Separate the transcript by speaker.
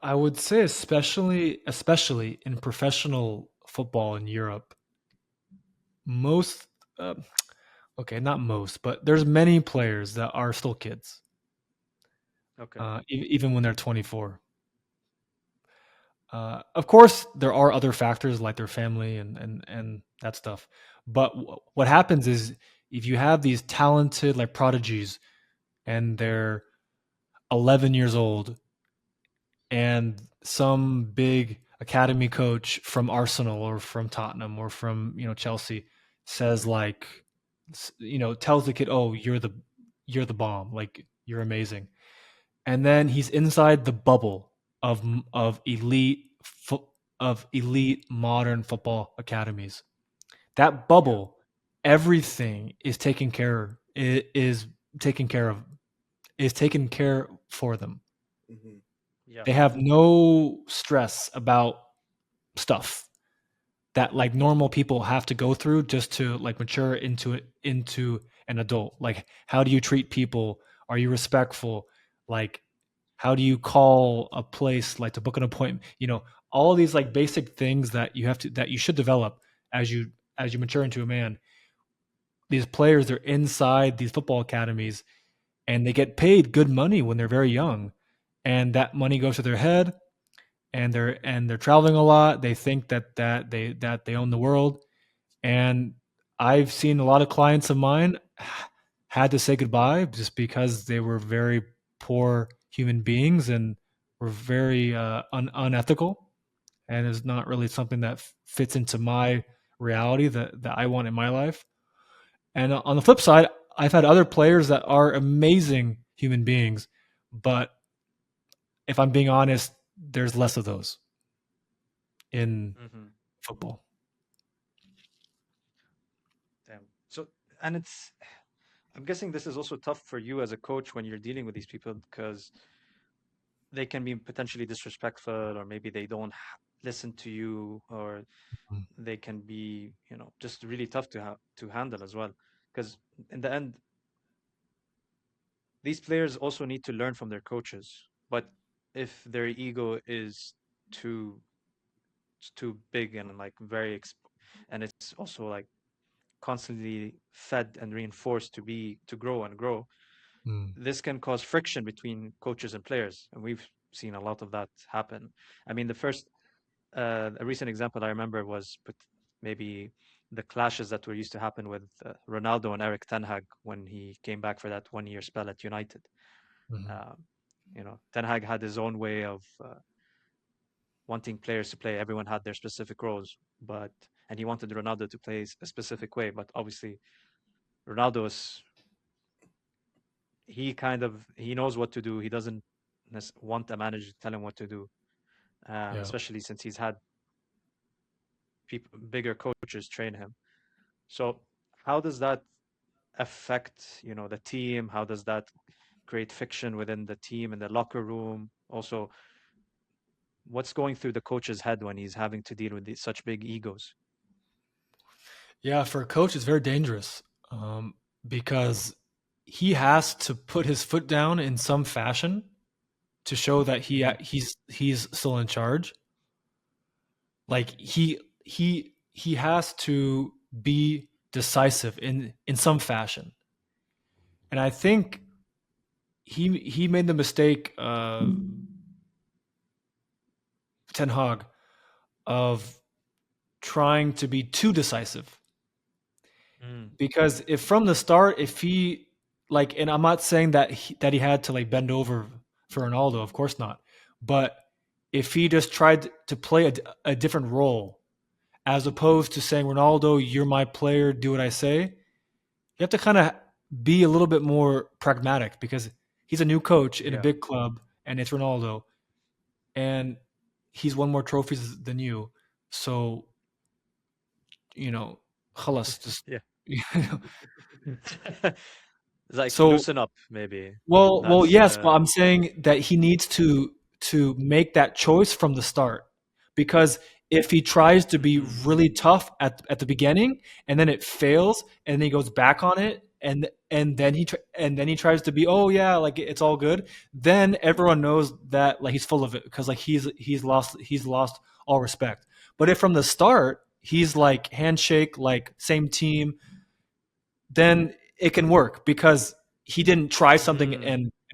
Speaker 1: I would say especially in professional football in Europe, most uh, okay, not most, but there's many players that are still kids,
Speaker 2: Okay.
Speaker 1: even when they're 24. Of course, there are other factors like their family and that stuff. But what happens is if you have these talented like prodigies and they're 11 years old and some big academy coach from Arsenal or from Tottenham or from Chelsea says like tells the kid, "Oh, you're the bomb, like you're amazing," and then he's inside the bubble of of elite of elite modern football academies. That
Speaker 2: Yeah.
Speaker 1: bubble, everything is taken care of is taken care for them.
Speaker 3: Hmm.
Speaker 2: Yeah.
Speaker 1: They have no stress about stuff that like normal people have to go through just to like mature into an adult. Like how do you treat people? Are you respectful? Like how do you call a place like to book an appointment? All these like basic things that you should develop as you mature into a man. These players are inside these football academies and they get paid good money when they're very young. And that money goes to their head and they're traveling a lot. They think that they own the world. And I've seen a lot of clients of mine had to say goodbye just because they were very poor human beings and were very unethical. And it's not really something that fits into my reality that I want in my life. And on the flip side, I've had other players that are amazing human beings, but if I'm being honest, there's less of those in
Speaker 2: Hmm.
Speaker 1: football.
Speaker 2: Damn. So, and I'm guessing this is also tough for you as a coach when you're dealing with these people because they can be potentially disrespectful, or maybe they don't listen to you, or
Speaker 1: Mm.
Speaker 2: they can be, just really tough to handle as well. Because in the end, these players also need to learn from their coaches. But if their ego is too too big and like and it's also like constantly fed and reinforced to grow and grow,
Speaker 1: Mm.
Speaker 2: this can cause friction between coaches and players, and we've seen a lot of that happen. I mean, a recent example I remember was maybe the clashes that were used to happen with Ronaldo and Eric Ten Hag when he came back for that 1 year spell at United.
Speaker 1: Mhm.
Speaker 2: Um, Ten Hag had his own way of wanting players to play. Everyone had their specific roles, and he wanted Ronaldo to play a specific way. But obviously, Ronaldo is he knows what to do. He doesn't want a manager to tell him what to do,
Speaker 1: Yeah.
Speaker 2: especially since he's had bigger coaches train him. So how does that affect the team? How does that create fiction within the team in the locker room? Also, what's going through the coach's head when he's having to deal with such big egos?
Speaker 1: Yeah, for a coach, it's very dangerous because he has to put his foot down in some fashion to show that
Speaker 2: Hmm.
Speaker 1: he's still in charge. Like he has to be decisive in some fashion. And I think he made the mistake, Ten Hag, of trying to be too decisive.
Speaker 2: Mm.
Speaker 1: Because if from the start, if he like, and I'm not saying that he had to like bend over for Ronaldo, of course not. But if he just tried to play a different role, as opposed to saying, Ronaldo, you're my player, do what I say, you have to kind of be a little bit more pragmatic because he's a new coach in a
Speaker 2: Yeah.
Speaker 1: big club and it's Ronaldo and he's won more trophies than you. So, you know, خلاص, just
Speaker 2: Yeah.
Speaker 1: you know.
Speaker 2: It's like
Speaker 1: So
Speaker 2: loosen up, maybe.
Speaker 1: well,
Speaker 2: That's
Speaker 1: yes, but I'm saying that he needs to make that choice from the start because if he tries to be
Speaker 2: Mhm.
Speaker 1: really tough at the beginning and then it fails and then he goes back on it, and then he tries to be, oh yeah, like it's all good. Then everyone knows that like he's full of it because like he's lost all respect. But if from the start he's like handshake, like same team, then it can work because he didn't try something
Speaker 2: Mm,
Speaker 1: and